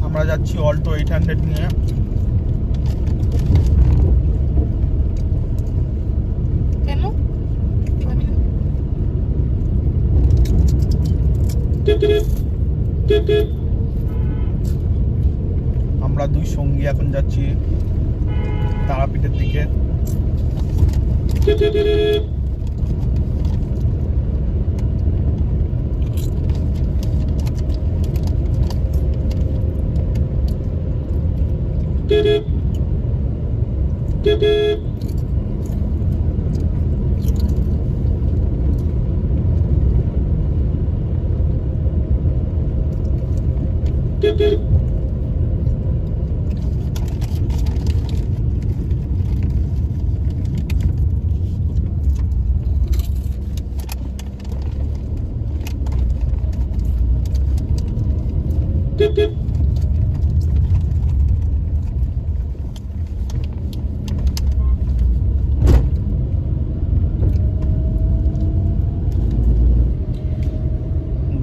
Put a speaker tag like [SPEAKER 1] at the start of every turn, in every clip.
[SPEAKER 1] আমরা যাচ্ছি অল্টো 800 নিয়ে।
[SPEAKER 2] কেন?
[SPEAKER 1] আমরা দুই সঙ্গী এখন যাচ্ছি তারাপীঠের দিকে।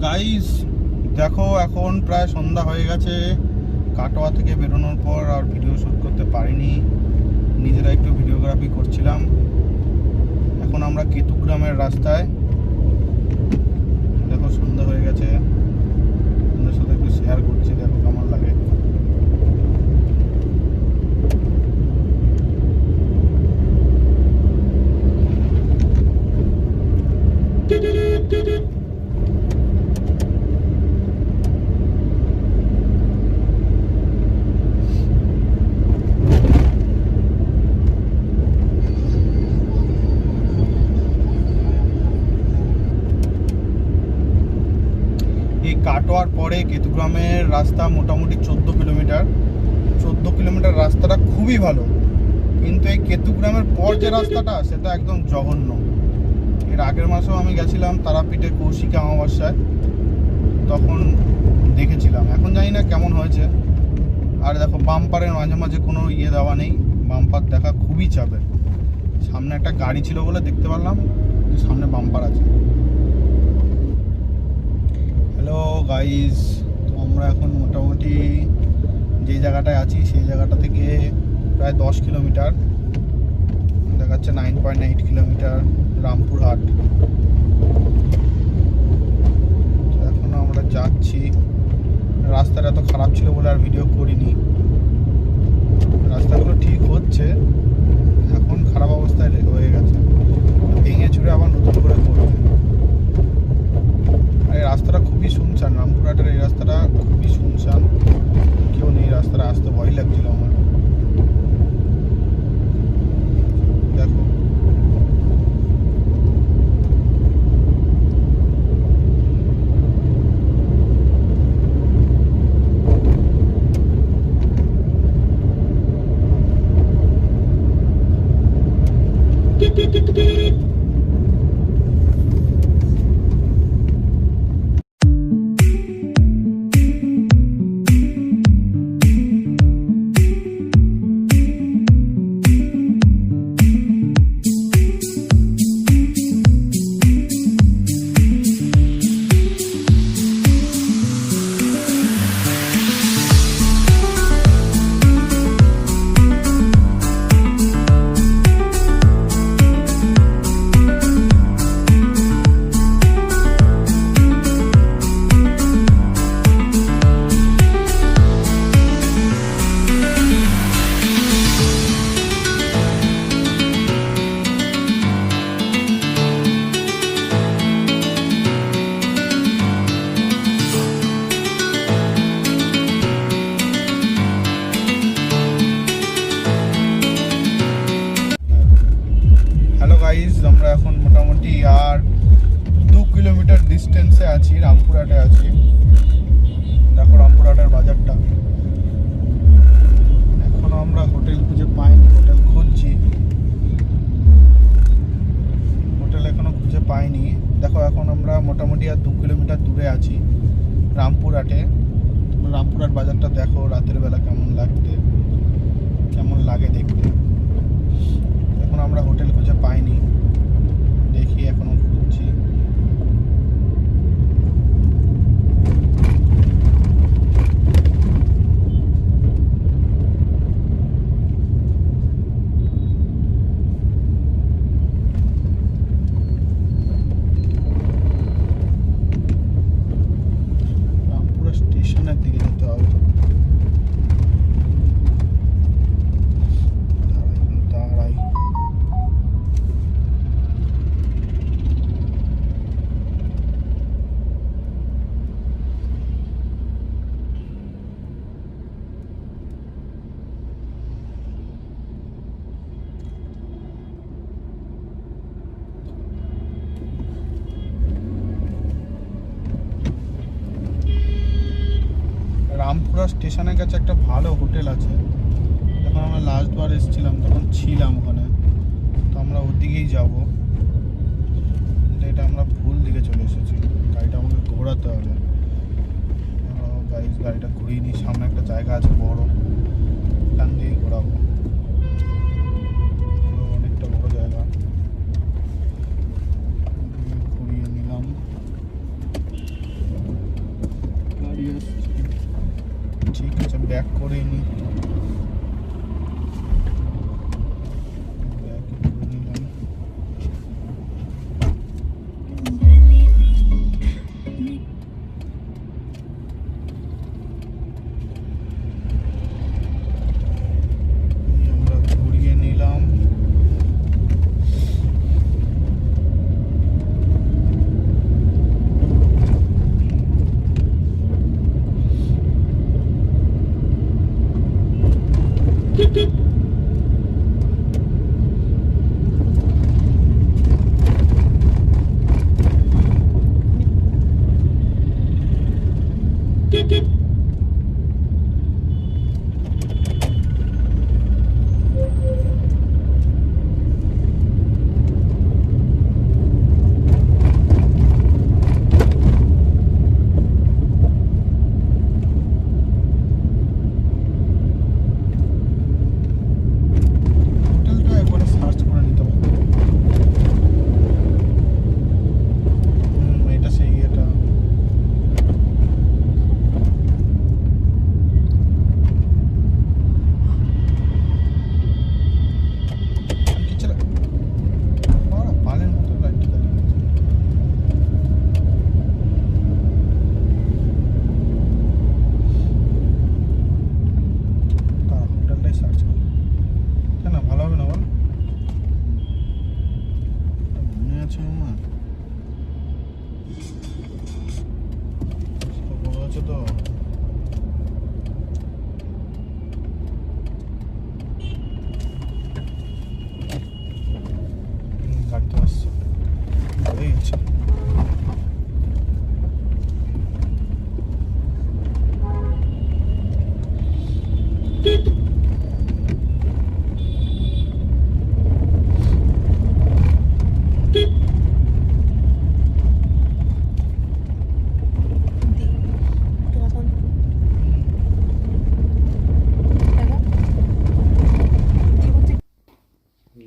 [SPEAKER 1] গাইস দেখো, এখন প্রায় সন্ধ্যা হয়ে গেছে। কাটোয়া থেকে বেরোনোর পর আর ভিডিও শ্যুট করতে পারিনি, নিজেরা একটু ভিডিওগ্রাফি করছিলাম। এখন আমরা কেতুগ্রামের রাস্তায়। দেখো সন্ধ্যা হয়ে গেছে, আপনাদের সাথে একটু শেয়ার করছি, দেখো কেমন লাগে। কাটোয়ার পরে কেতুগ্রামের রাস্তা মোটামুটি 14 কিলোমিটার। 14 কিলোমিটার রাস্তাটা খুবই ভালো, কিন্তু এই কেতুগ্রামের পর যে রাস্তাটা সেটা একদম জঘন্য। এর আগের মাসেও আমি গেছিলাম তারাপীঠে কৌশিকা অমাবস্যায়, তখন দেখেছিলাম। এখন জানি না কেমন হয়েছে। আর দেখো বাম্পারের মাঝে মাঝে কোনো দেওয়া নেই, বাম্পার দেখা খুবই চাপের। সামনে একটা গাড়ি ছিল বলে দেখতে পারলাম সামনে বাম্পার আছে। হ্যালো গাইস, তো আমরা এখন মোটামুটি যে জায়গাটায় আছি সেই জায়গাটা থেকে প্রায় 10 কিলোমিটার, দেখাচ্ছে 9.8 কিলোমিটার, রামপুরহাট। এখন আমরা যাচ্ছি। রাস্তাটা এত খারাপ ছিল বলে আর ভিডিও করিনি। রাস্তাগুলো ঠিক হচ্ছে, এখন খারাপ অবস্থায় হয়ে গেছে, ভেঙে চুরে আবার নতুন করে করবে। এই রাস্তাটা খুবই শুনশান, রামপুরহাটের এই রাস্তাটা খুবই শুনশান, কেউ নেই। রাস্তাটা আসতে ভয় লাগছিল আমার। দেখো গাইস, আমরা এখন মোটামুটি আর 2 কিলোমিটার ডিস্টেন্সে আছি, রামপুরহাটে আছি। দেখো রামপুরহাটের বাজারটা। এখনো আমরা হোটেল খুঁজে পাইনি, হোটেল খুঁজছি, হোটেল এখনো খুঁজে পাইনি। দেখো এখন আমরা মোটামুটি আর 2 কিলোমিটার দূরে আছি রামপুরহাটে। রামপুরহাট বাজারটা দেখো রাতের বেলা কেমন লাগে দেখতে। এখন আমরা হোটেল খুঁজে পাইনি, রামপুরা স্টেশনের কাছে একটা ভালো হোটেল আছে, যখন আমরা লাস্ট বার এসেছিলাম তখন ছিলাম ওখানে, তো আমরা ওদিকেই যাবো। এটা আমরা ভুল দিকে চলে এসেছি, গাড়িটা আমাকে ঘোরাতে হবে। গাড়িটা ঘুরিয়ে নিই, সামনে একটা জায়গা আছে বড়, এখান দিয়েই ঘোরাবো। অনেকটা বড় জায়গা, ঘুরিয়ে নিলাম। গাড়ি আসছে, ঠিক আছে, ব্যাক করে নিই।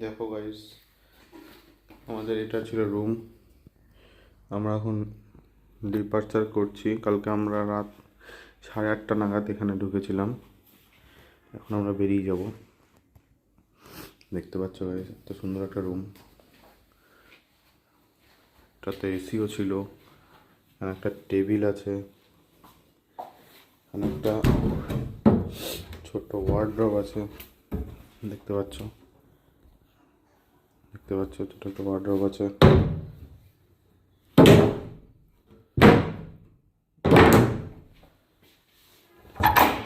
[SPEAKER 1] দেখো গাইস, আমাদের এটা ছিল রুম। আমরা এখন ডিপার্চার করছি। কালকে আমরা রাত 8:30 নাগাদ এখানে ঢুকেছিলাম, এখন আমরা বেরিয়ে যাব। দেখতে পাচ্ছ গাইস, এত সুন্দর একটা রুম। এটাতে এসিও ছিল, এখানে একটা টেবিল আছে, এখানে একটা ছোট্ট ওয়ার্ডরোব আছে, দেখতে পাচ্ছ ছোট্ট একটা ওয়ার্ডরোব আছে।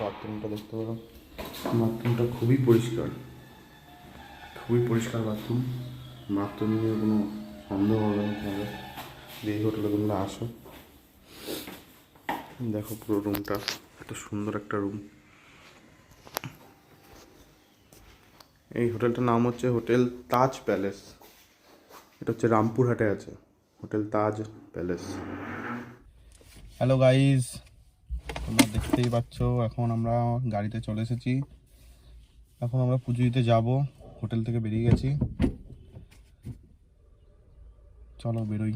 [SPEAKER 1] বাথরুমটা দেখতে পারো, বাথরুমটা খুবই পরিষ্কার বাথরুম নিয়ে কোনো সন্দেহ হবে না তোমাদের, এই হোটেলে তোমরা আসো। দেখো পুরো রুমটা, এত সুন্দর একটা রুম। এই হোটেলটার নাম হচ্ছে হোটেল তাজ প্যালেস। এটা হচ্ছে রামপুরহাটে আছে, হোটেল তাজ প্যালেস। হ্যালো গাইজ, তোমরা দেখতেই পাচ্ছ এখন আমরা গাড়িতে চলে এসেছি। এখন আমরা পুজো দিতে যাব, হোটেল থেকে বেরিয়ে গেছি। চলো বেরোই,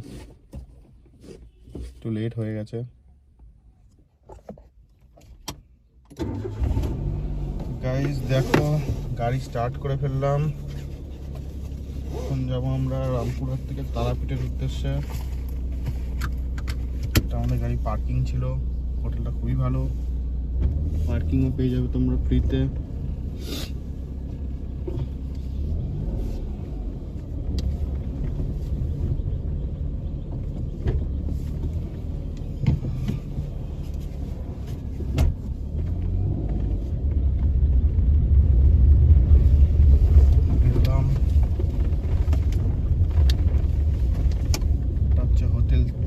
[SPEAKER 1] একটু লেট হয়ে গেছে। গাইজ দেখো, গাড়ি স্টার্ট করে ফেললাম। এখন যাবো আমরা রামপুরহাট থেকে তারাপীঠের উদ্দেশ্যে। এটা আমাদের গাড়ি পার্কিং ছিল, হোটেলটা খুবই ভালো, পার্কিংও পেয়ে যাবে তোমরা ফ্রিতে।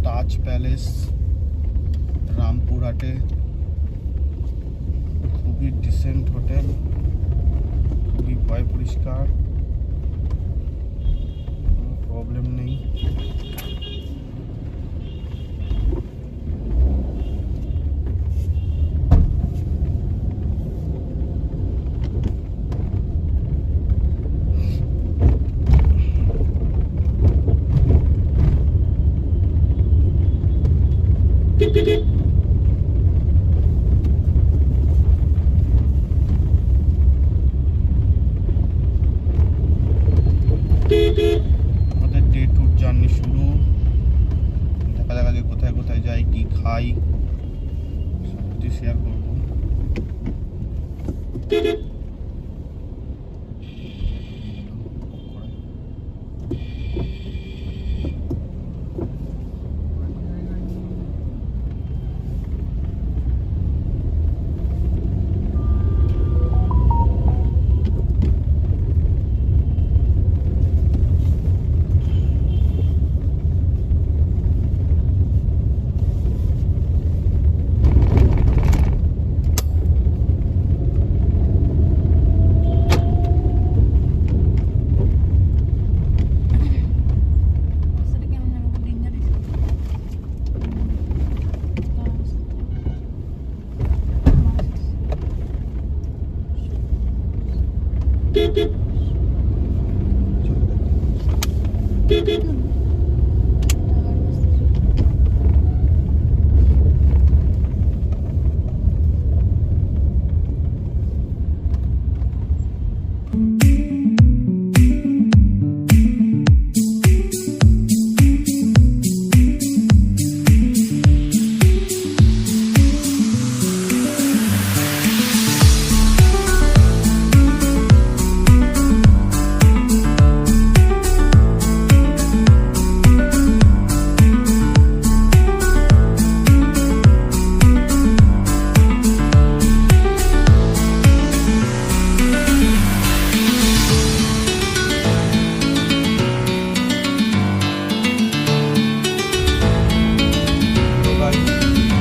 [SPEAKER 1] তাজ প্যালেস রামপুরহাটে। খুবই ডিসেন্ট হোটেল, খুবই পয় পরিষ্কার, কোনো প্রবলেম নেই। আমাদের ডে ট্যুর জার্নি শুরু। দেখা যাক আগে কোথায় কোথায় যাই, কি খাই, সব কিছু শেয়ার করবো।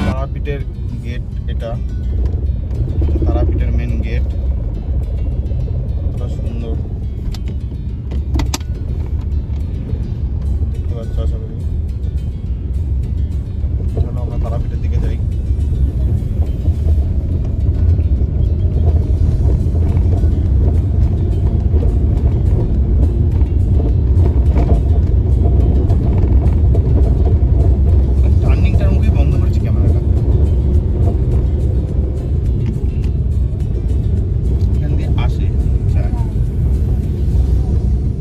[SPEAKER 1] তারাপীঠের গেট, এটা তারাপীঠের মেন গেট। কতটা সুন্দর দেখতে পাচ্ছ আশা করি। চলো আমরা তারাপীঠের দিকে যাই। টার্নিংটার মুখে বন্ধ করেছি ক্যামেরাটা। এখান দিয়ে আসে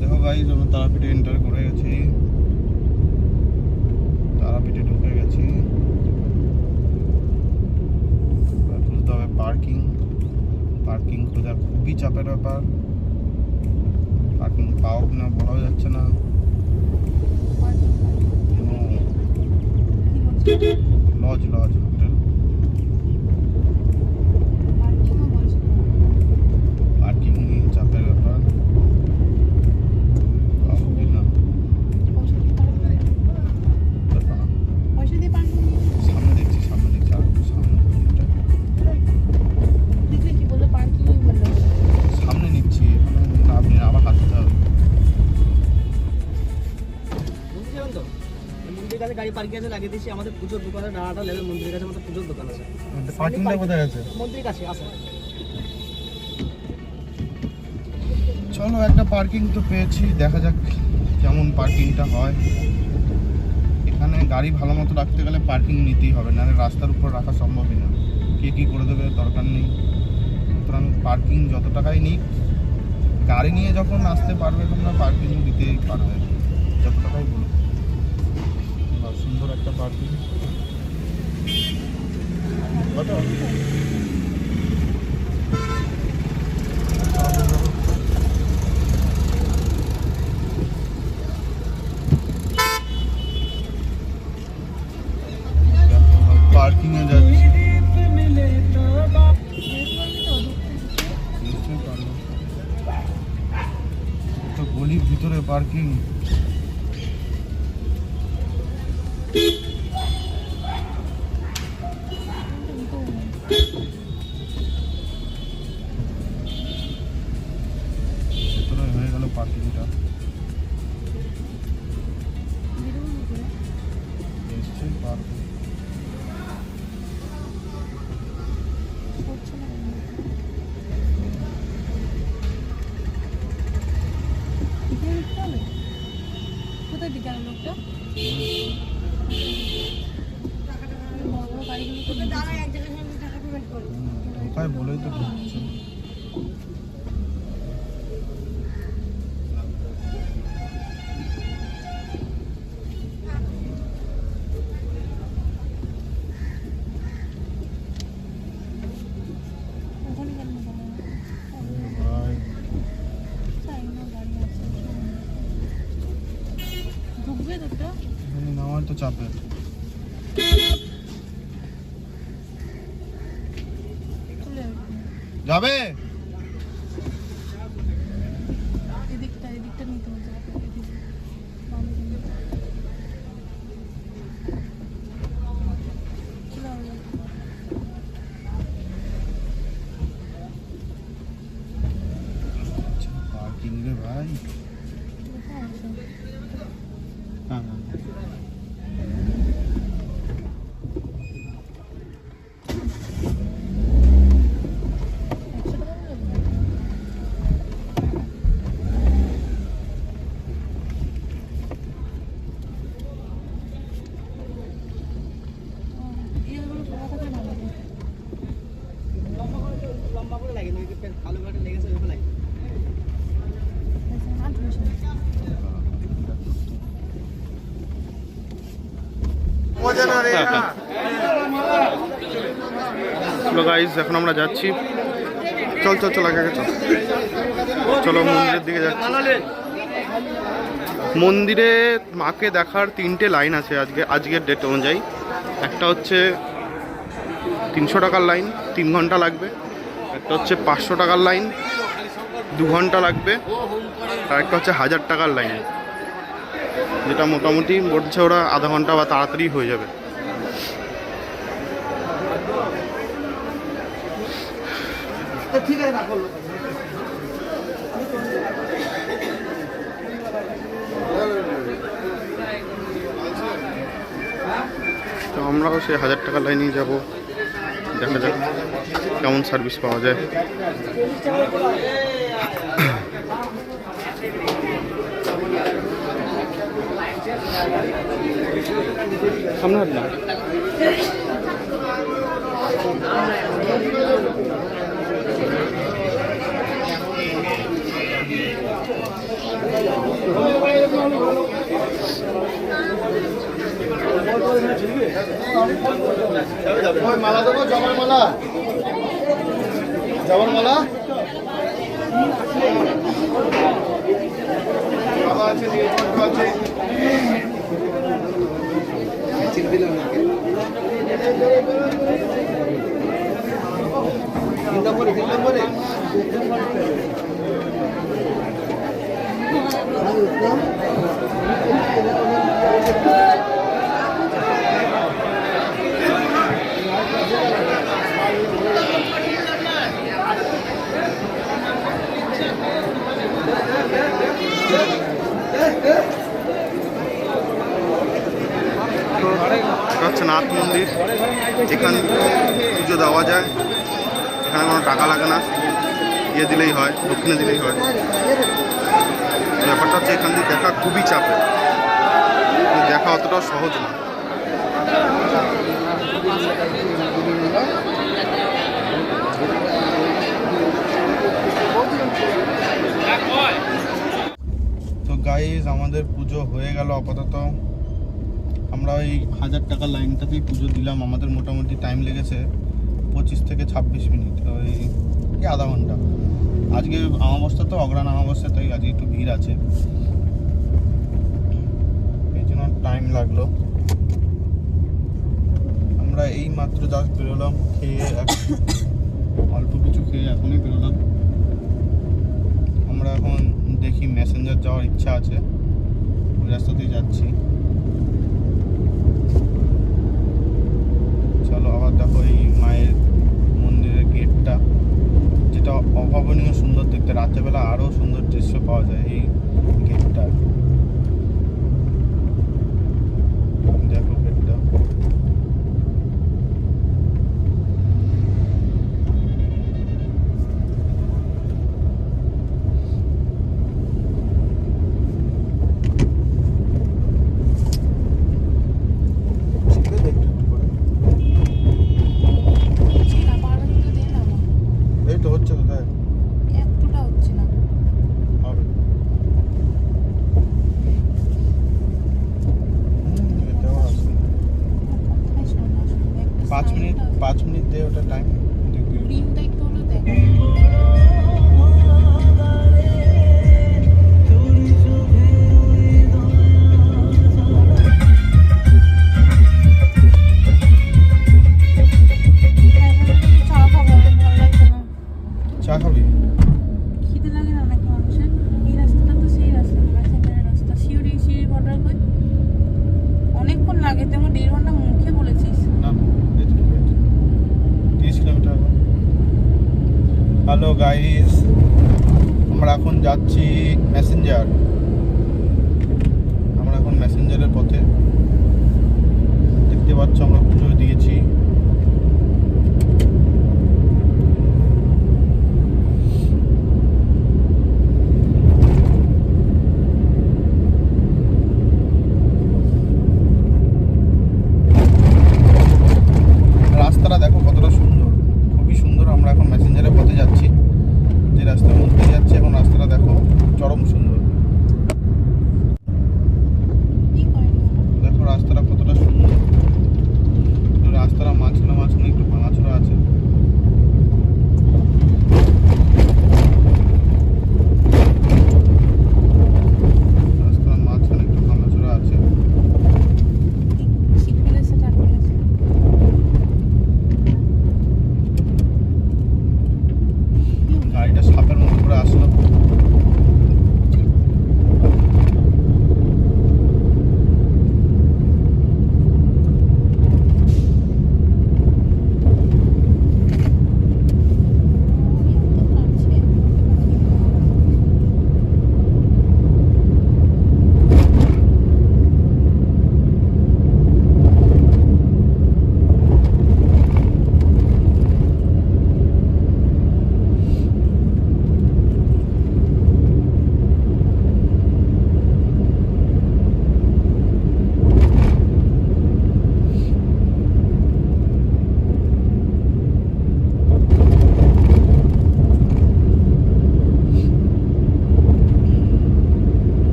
[SPEAKER 1] দেখো গাইস, আমরা তারাপীঠে এন্টার করে গেছি, তারাপীঠে ঢুকে গেছি। খুঁজতে হবে পার্কিং। পার্কিং খোঁজা খুবই চাপের ব্যাপার। পার্কিং পাও কিনা বলা যাচ্ছে না। লজ লজ হোটেল, পার্কিং নিয়ে চাপের ব্যাপার। সামনে দেখছি, সামনে দেখছি, আর একটু সামনে সামনে নিচ্ছি, আপনি আবার হাঁটতে হবে।
[SPEAKER 2] মন্দিরের কাছে গাড়ি পার্কিং আছে লাগিয়ে দিয়েছি। আমাদের পুজোর দোকানের ডানাটা লেভেল মন্দিরের কাছে আমাদের পুজোর দোকান আছে।
[SPEAKER 1] পার্কিংটা কোথায় আছে?
[SPEAKER 2] মন্দিরের কাছে আছে।
[SPEAKER 1] চলো একটা পার্কিং তো পেয়েছি, দেখা যাক কেমন পার্কিংটা হয়। এখানে গাড়ি ভালো মতো রাখতে গেলে পার্কিং নিতেই হবে, নাহলে রাস্তার উপর রাখা সম্ভবই না। কে কী করে দেবে দরকার নেই। সুতরাং পার্কিং যত টাকাই নিক, গাড়ি নিয়ে যখন আসতে পারবে তোমরা পার্কিং দিতেই পারবে, যত টাকাই বলো। সুন্দর একটা পার্কিং। কত? পার্কিং এ যাচ্ছি, নিশ্চয়ই পারবো। তো গলির ভিতরে পার্কিং। পারবো।
[SPEAKER 3] কোথায় দিকে গেল লোকটা? বড় বড় গাড়িগুলো তো দাঁড়ায় এক জায়গায় টাকা পেমেন্ট করে।
[SPEAKER 1] কোথায় বলেই তো ঢুকছে।
[SPEAKER 3] ওখানে কেন
[SPEAKER 1] ভাই
[SPEAKER 3] চাই না গাড়ি আছে ঢুকবে তোরটা
[SPEAKER 1] এখানে নামার তো চাপে।
[SPEAKER 3] চলে
[SPEAKER 1] যাবে
[SPEAKER 3] এদিকটা নিতে হচ্ছে এদিকে বামে দিকে। চলে আসবে।
[SPEAKER 1] পার্কিং রে ভাই।
[SPEAKER 3] কোথায় আছে?
[SPEAKER 1] হ্যাঁ হ্যাঁ
[SPEAKER 2] লম্বা করে লাগে না, কালো ঘাটে লেগেছে ওইভাবে লাগে।
[SPEAKER 1] চলো গাইস, এখন আমরা যাচ্ছি। চল চল চল আগে চল। চলো মন্দিরের দিকে যাচ্ছি। মন্দিরে মাকে দেখার 3টে লাইন আছে আজকের ডেট অনুযায়ী। একটা হচ্ছে 300 টাকার লাইন, 3 ঘন্টা লাগবে। একটা হচ্ছে 500 টাকার লাইন, 2 ঘন্টা লাগবে। আর একটা হচ্ছে 1000 টাকার লাইন, যেটা মোটামুটি বলছে ওরা আধা ঘন্টা বা তাড়াতাড়ি হয়ে যাবে।
[SPEAKER 2] ঠিক আছে না করলো।
[SPEAKER 1] তো আমরাও সেই 1000 টাকার লাইনেই যাবো। দেখা যাক কেমন সার্ভিস পাওয়া যায়। সামনে না মালা দেবো, জবার মালা, জবার মালা আছে, আছে চিন দিলাম না। 3 নম্বরে হচ্ছে নাথ মন্দির। এখানে পুজো দেওয়া যায়, এখানে কোনো টাকা লাগে না, ইয়ে দিলেই হয়, দক্ষিণে দিলেই হয়। ব্যাপারটা হচ্ছে এখান থেকে দেখা খুবই চাপে, দেখা অতটাও সহজ না। তো গাইজ, আমাদের পুজো হয়ে গেল আপাতত। আমরা ওই 1000 টাকার লাইনটাতেই পুজো দিলাম। আমাদের মোটামুটি টাইম লেগেছে 25 থেকে 26 মিনিট, ওই আধা ঘন্টা। আজকে অমাবস্যা তো, অগ্রহায়ণ অমাবস্যা, তাই আজকে একটু ভিড় আছে, এই জন্য টাইম লাগলো। আমরা এই মাত্র জাস্ট বেরোলাম, খেয়ে অল্প কিছু খেয়ে এখনই বেরোলাম। আমরা এখন দেখি মেসেঞ্জার যাওয়ার ইচ্ছা আছে, ওই রাস্তাতেই যাচ্ছি। চলো আবার দেখো এই মায়ের মন্দিরের গেটটা, যেটা অভাবনীয় সুন্দর দেখতে। রাত্রেবেলা আরও সুন্দর দৃশ্য পাওয়া যায় এই গেটটা। দেখো গেটটা। 5 মিনিট দে ওটা টাইম দেখবি।
[SPEAKER 3] রিংটা একটু হলো দেখ। চা খাবো, ভালো লাগছে না।
[SPEAKER 1] চা খাবি?
[SPEAKER 3] খিদে লাগে না নাকি মানুষের? এই রাস্তাটা তো সেই রাস্তা না, ম্যাসেঞ্জারের রাস্তা। সিঁড়ি বর্ডার কই? অনেকক্ষণ লাগে, তুই আমার 1.5 ঘন্টা মুখে বলেছিস।
[SPEAKER 1] না 30 কিলোমিটার। হ্যালো গাইস, আমরা এখন যাচ্ছি ম্যাসেঞ্জার। আমরা এখন ম্যাসেঞ্জারের পথে। দেখতে পাচ্ছ আমরা পুজো দিয়েছি। রাস্তাটা দেখো কতটা সুন্দর, খুবই সুন্দর। আমরা এখন ম্যাসেঞ্জারের পথে যাচ্ছি, যে রাস্তার মধ্যে যাচ্ছি এখন। রাস্তাটা দেখো চরম সুন্দর।
[SPEAKER 3] কি করেনি বাবা?
[SPEAKER 1] দেখো রাস্তাটা কতটা সুন্দর। রাস্তাটা মাঝখানে একটু ভাঙাচোরা আছে। রাস্তার মাঝখানে একটু ভাঙাচোরা আছে।
[SPEAKER 3] সিট বেল্টের সাথে আটকে গেছে।
[SPEAKER 1] গাড়িটা সাপের মতো করে আসলো।
[SPEAKER 3] এত কাছে।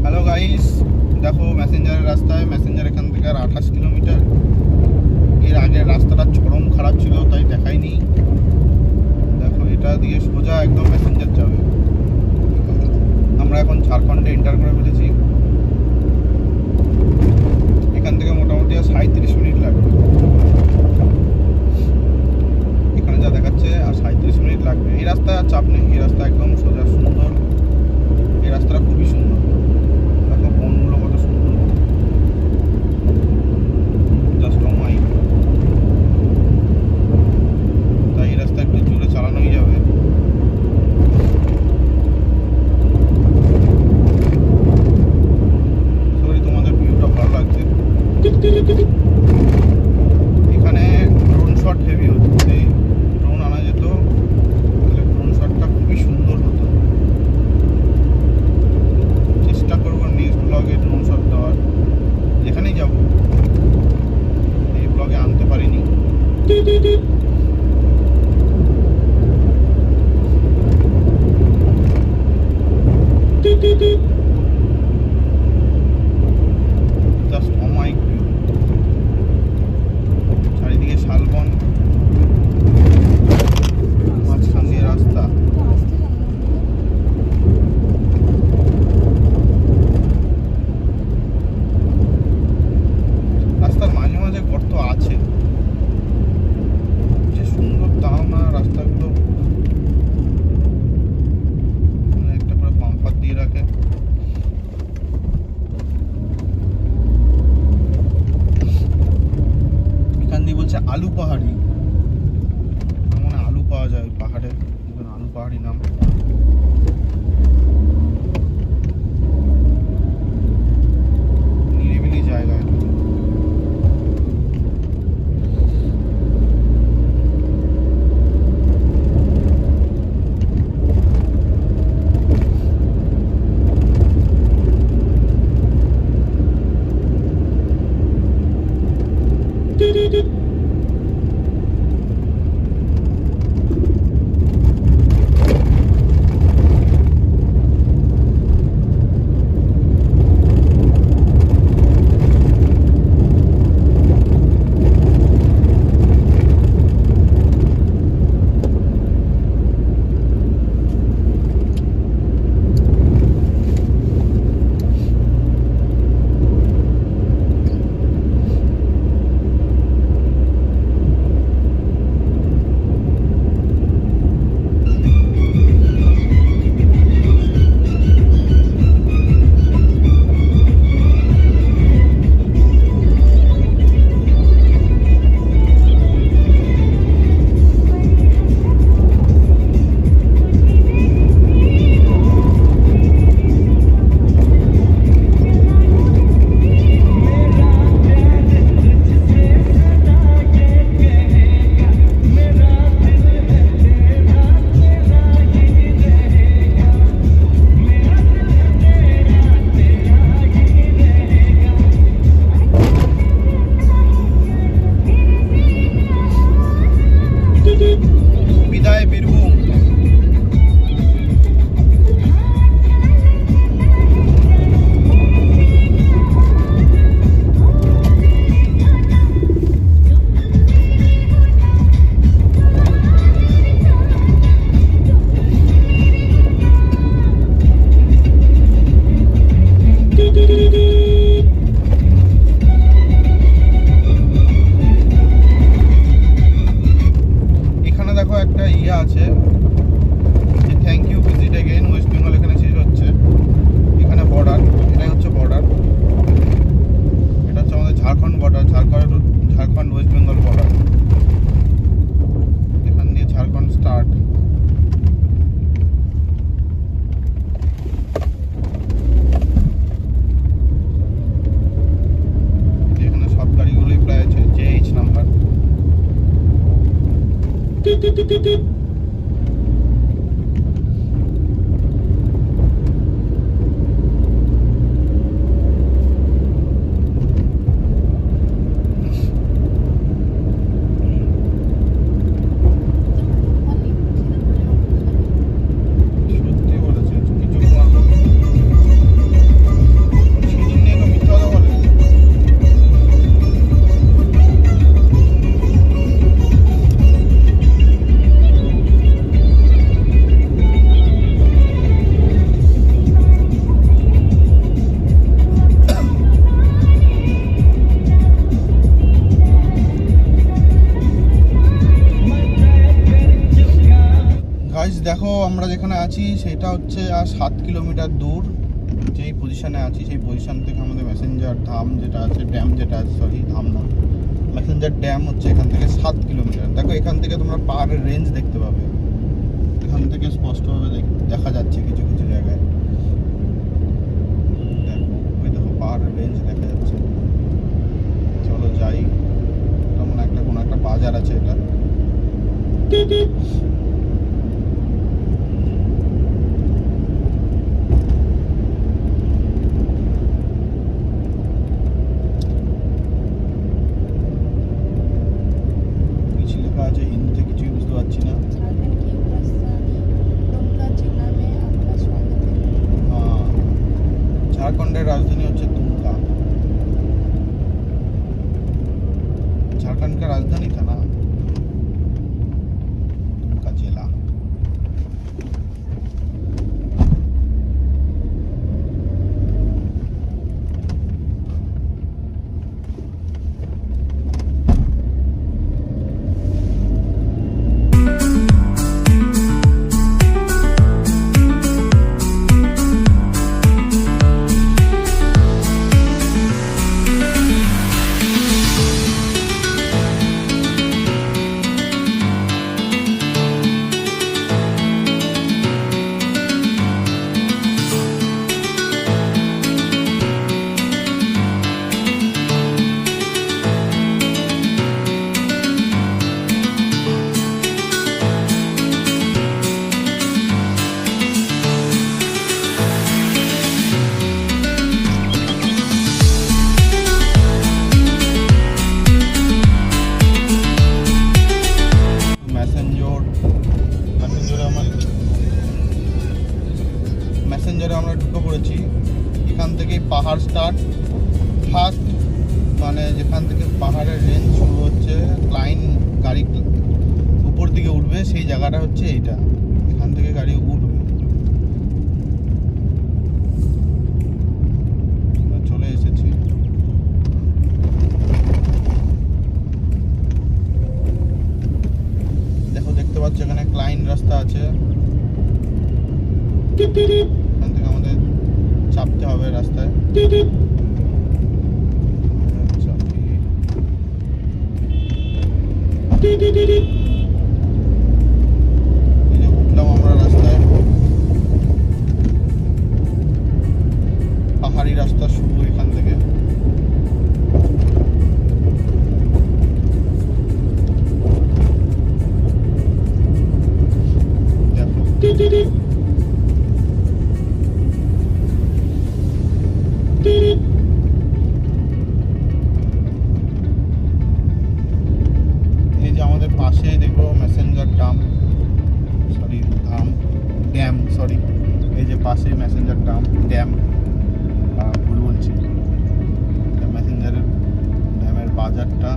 [SPEAKER 1] হ্যালো গাইস, দেখো ম্যাসেঞ্জারের রাস্তায়। ম্যাসেঞ্জার এখান থেকে আর 28 কিলোমিটার। এর আগের রাস্তাটা চরম খারাপ ছিল, তাই দেখাইনি। দেখো এটা দিয়ে সোজা একদম ম্যাসেঞ্জার যাবে। আমরা এখন ঝাড়খণ্ডে এন্টার করে ফেলেছি। এখান থেকে মোটামুটি আর 37 মিনিট লাগবে। এখানে যা দেখাচ্ছে আর 37 মিনিট লাগবে। এই রাস্তায় আর চাপ নেই, এই রাস্তা একদম সোজা সুন্দর। এই রাস্তাটা খুবই সুন্দর। দেখো বনগুলো কত সুন্দর, জাস্ট অমাই। তাই এই রাস্তা একটু জোরে চালানোই যাবে। সরি তোমাদের ভিউটা ভালো লাগছে। এখানে ড্রোন শট হেভি হচ্ছে। যদি ড্রোন আনা যেত তাহলে ড্রোন শটটা খুবই সুন্দর হতো। চেষ্টা করবো নেক্সট ব্লগে ড্রোন শট দেওয়ার। যেখানেই যাব, এই ব্লগে আনতে পারিনি। জাস্ট অমাইক ভিউ। চারিদিকে শালবন, মাঝখান দিয়ে রাস্তা।
[SPEAKER 3] তো আসতে জানো না।
[SPEAKER 1] রাস্তার মাঝে মাঝে গর্ত আছে, যে সুন্দর তাও না রাস্তাগুলো। এখানে একটা করে বাম্পার দিয়ে রাখে। এখান দিয়ে বলছে আলু পাহাড়ি। মানে আলু পাওয়া যায় ওই পাহাড়ে, আলু পাহাড়ি নাম। নিরিবিলি জায়গা এটা। বিদায় বীরভূম। এখানে দেখো একটা ইয়ে আছে যে thank you visit again West Bengal, এখানে শেষ হচ্ছে। এখানে বর্ডার, এটাই হচ্ছে বর্ডার। এটা হচ্ছে আমাদের Jharkhand border, Jharkhand West Bengal border. এখান দিয়ে ঝাড়খণ্ড স্টার্ট। এখানে সব গাড়িগুলোই প্রায় JH নাম্বার। সত্যি বলেছে, কিছু ছিটিং নিয়ে তো মিথ্যা কথা বলে। গাইস দেখো আমরা যেখানে আছি সেটা হচ্ছে আর 7 কিলোমিটার দূর। যেই পজিশনে আছি সেই পজিশন থেকে আমাদের ম্যাসেঞ্জার ধাম যেটা আছে, ড্যাম যেটা আছে, সরি ধাম না, ম্যাসেঞ্জার ড্যাম হচ্ছে এখান থেকে 7 কিলোমিটার। দেখো এখান থেকে তোমরা পাহাড়ের রেঞ্জ দেখতে পাবে, এখান থেকে স্পষ্টভাবে দেখা যাচ্ছে কিছু কিছু জায়গায়। দেখো ওই দেখো পাহাড়ের রেঞ্জ দেখা যাচ্ছে। চলো যাই, তেমন একটা কোনো একটা বাজার আছে এটা। কিছু লেখা আছে হিন্দিতে, কিছুই বুঝতে পারছি না।
[SPEAKER 3] झारखंड की राजधानी दुमका जिला में आपका स्वागत है।
[SPEAKER 1] হ্যাঁ, ঝাড়খণ্ডের রাজধানী হচ্ছে দুমকা। झारखंड का राजधानी था ना दुमका जिला। ম্যাসেঞ্জারে আমরা ঢুকে পড়েছি। এখান থেকেই পাহাড় স্টার্ট। ফার্স্ট মানে যেখান থেকে পাহাড়ের রেঞ্জ শুরু হচ্ছে, ক্লাইন গাড়ি উপর দিকে উঠবে, সেই জায়গাটা হচ্ছে এইটা। এখান থেকে গাড়ি উঠবে। চলে এসেছি। দেখো দেখতে পাচ্ছ এখানে ক্লাইন রাস্তা আছে, এখান থেকে আমাদের চাপতে হবে রাস্তায়। উঠলাম আমরা রাস্তায়, পাহাড়ি রাস্তা শুরু এখান থেকে। এই যে আমাদের পাশে পাশেই ম্যাসেঞ্জার ড্যাম ভুলবঞ্চি, ম্যাসেঞ্জারের ড্যামের বাজারটা।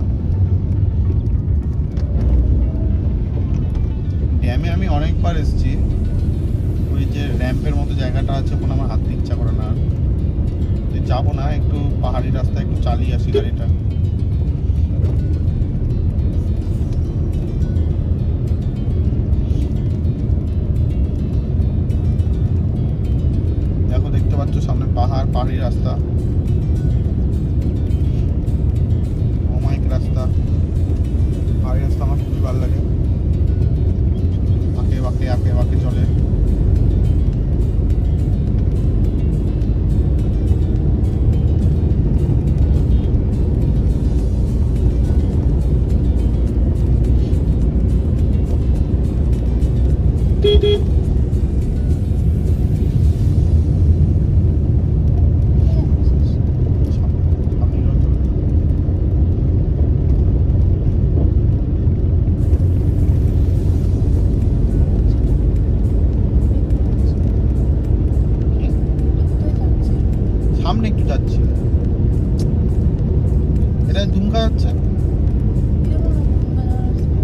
[SPEAKER 1] ড্যামে আমি অনেকবার এসেছি, ওই যে র্যাম্পের মতো জায়গাটা আছে ওখানে আমার হাঁটতে ইচ্ছা করে না, যাবো না, একটু পাহাড়ি রাস্তায় একটু চালিয়ে আসি গাড়িটা। দেখো দেখতে পাচ্ছ সামনে পাহাড়, পাহাড়ি রাস্তা, অমায়িক রাস্তা। পাহাড়ি রাস্তা আমার খুবই ভালো লাগে, আঁকে বাঁকে চলে। সামনে একটু যাচ্ছি, এটা দুমকা যাচ্ছে।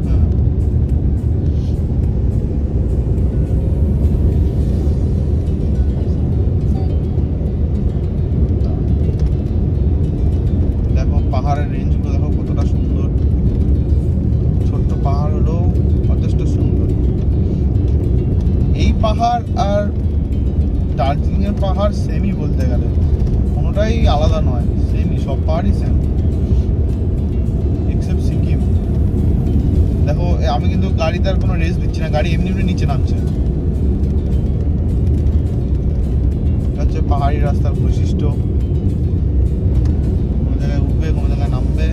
[SPEAKER 1] হ্যাঁ। দেখো পাহাড়ের রেঞ্জগুলো দেখো কতটা সুন্দর, ছোট্ট পাহাড় হলেও যথেষ্ট সুন্দর। এই পাহাড় আর দার্জিলিং এর পাহাড় সেমই বলতে গেলে, কোনোটাই আলাদা নয়, সেমই, সব পাহাড়ই সেম এক্সেপ্ট সিকিম। দেখো আমি কিন্তু গাড়িতে আর কোনো রেস দিচ্ছি না, গাড়ি এমনি এমনি নিচে নামছে। হচ্ছে পাহাড়ি রাস্তার বৈশিষ্ট্য, কোনো জায়গায় উঠবে কোনো জায়গায় নামবে।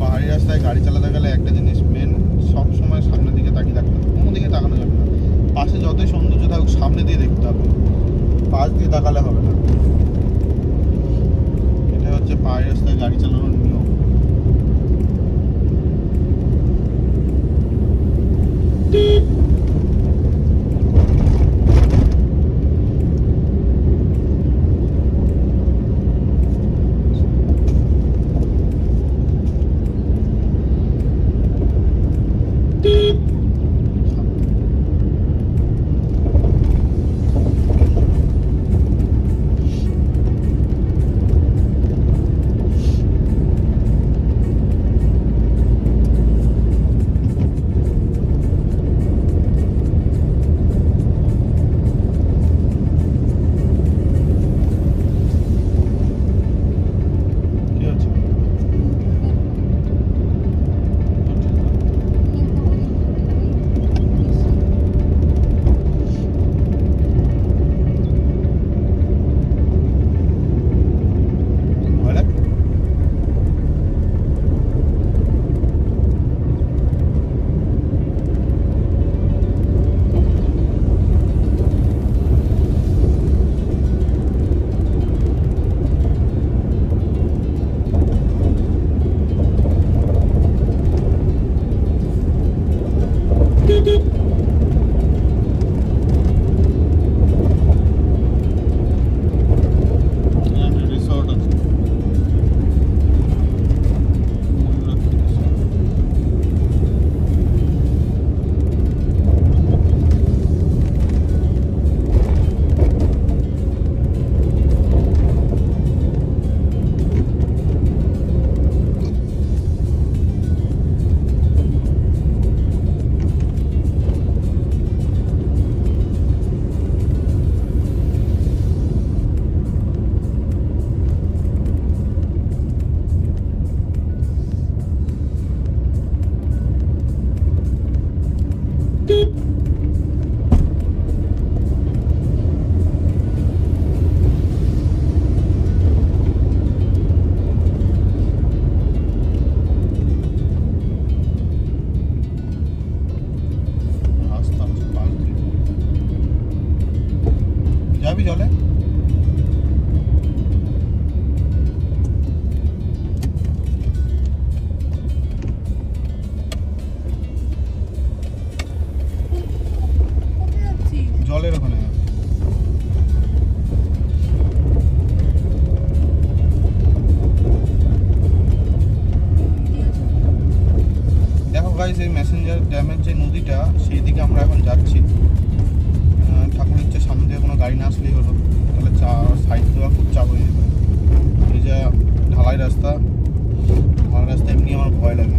[SPEAKER 1] পাহাড়ি রাস্তায় গাড়ি চালাতে গেলে একটা জিনিস মেন, সব সময় সামনের দিকে তাকিয়ে থাকতে হবে, কোনো দিকে তাকানো যাবে না। পাশে যতই সৌন্দর্য থাকুক সামনে দিয়ে দেখতে হবে, পাশ দিয়ে তাকালে হবে না। এটা হচ্ছে পাহাড়ি রাস্তায় গাড়ি চালানোর নিয়ম। সেই মেসেঞ্জার ড্যামের যে নদীটা সেই দিকে আমরা এখন যাচ্ছি। ঠাকুর ইচ্ছে সামনে থেকে কোনো গাড়ি না আসলেই হলো, তাহলে সাইড দেওয়া খুব চাপ হয়ে যেত। এই যা ঢালাই রাস্তা, ঢালাই রাস্তা এমনি আমার ভয় লাগে।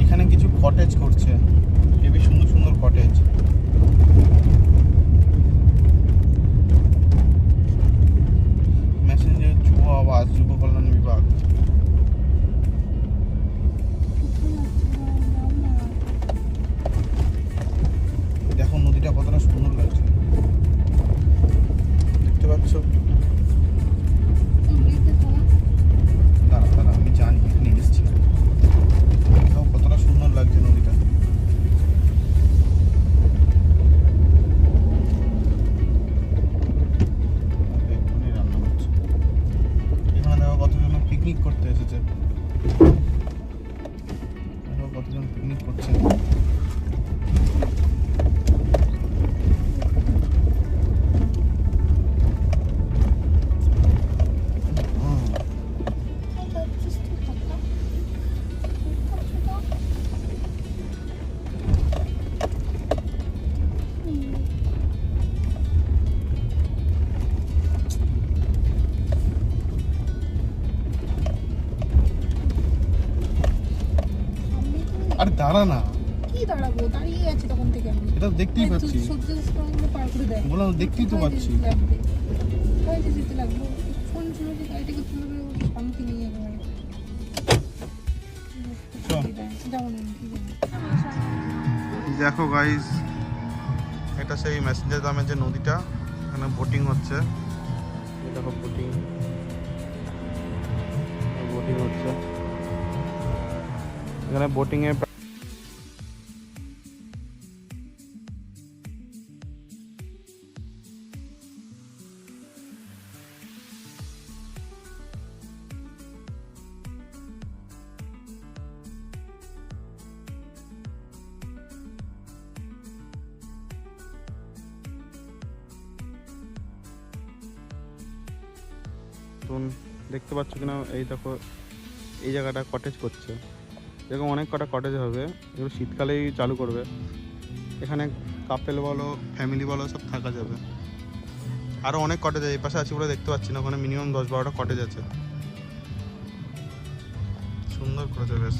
[SPEAKER 1] এখানে কিছু কটেজ করছে, হেবি সুন্দর সুন্দর কটেজ। মেসেঞ্জার যুব আবাস, যুব কল্যাণ বিভাগ। দেখো নদীটা কতটা সুন্দর লাগছে, দেখতে পাচ্ছ? দাঁড়া দাঁড়া, আমি জানি, এখানে এসেছি। দেখো কতটা সুন্দর লাগছে নদীটা। এখানে রান্না হচ্ছে, এখানে দেখো কতজন পিকনিক করতে এসেছে। দেখো কতজন পিকনিক করছে। আরে দাঁড়া না,
[SPEAKER 3] কি দাঁড়াবো, দাঁড়িয়ে আছি তখন থেকে আমি।
[SPEAKER 1] এটা তো দেখতেই পাচ্ছি,
[SPEAKER 3] পার করে দেয়
[SPEAKER 1] বললাম দেখতেই তো পাচ্ছি।
[SPEAKER 3] যেতে লাগলো, ফোন ছিল যে গাড়িটাকে তুলে শান্তি নেই একেবারে। যেমন
[SPEAKER 1] দেখো গাইস, এটা সেই মেসেঞ্জার দামের যে নদীটা, এখানে বোটিং হচ্ছে। এই দেখো বোটিং হচ্ছে এখানে। বোটিং এর দেখতে পাচ্ছ কিনা, এই দেখো এই জায়গাটা কটেজ করছে। এরকম অনেক কটা কটেজ হবে, এগুলো শীতকালেই চালু করবে। এখানে কাপেল বলো, ফ্যামিলি বলো, সব থাকা যাবে। আরও অনেক কটেজ এই পাশে আছে বলে দেখতে পাচ্ছি না, ওখানে মিনিমাম 10-12টা কটেজ আছে। সুন্দর করেছে বেশ।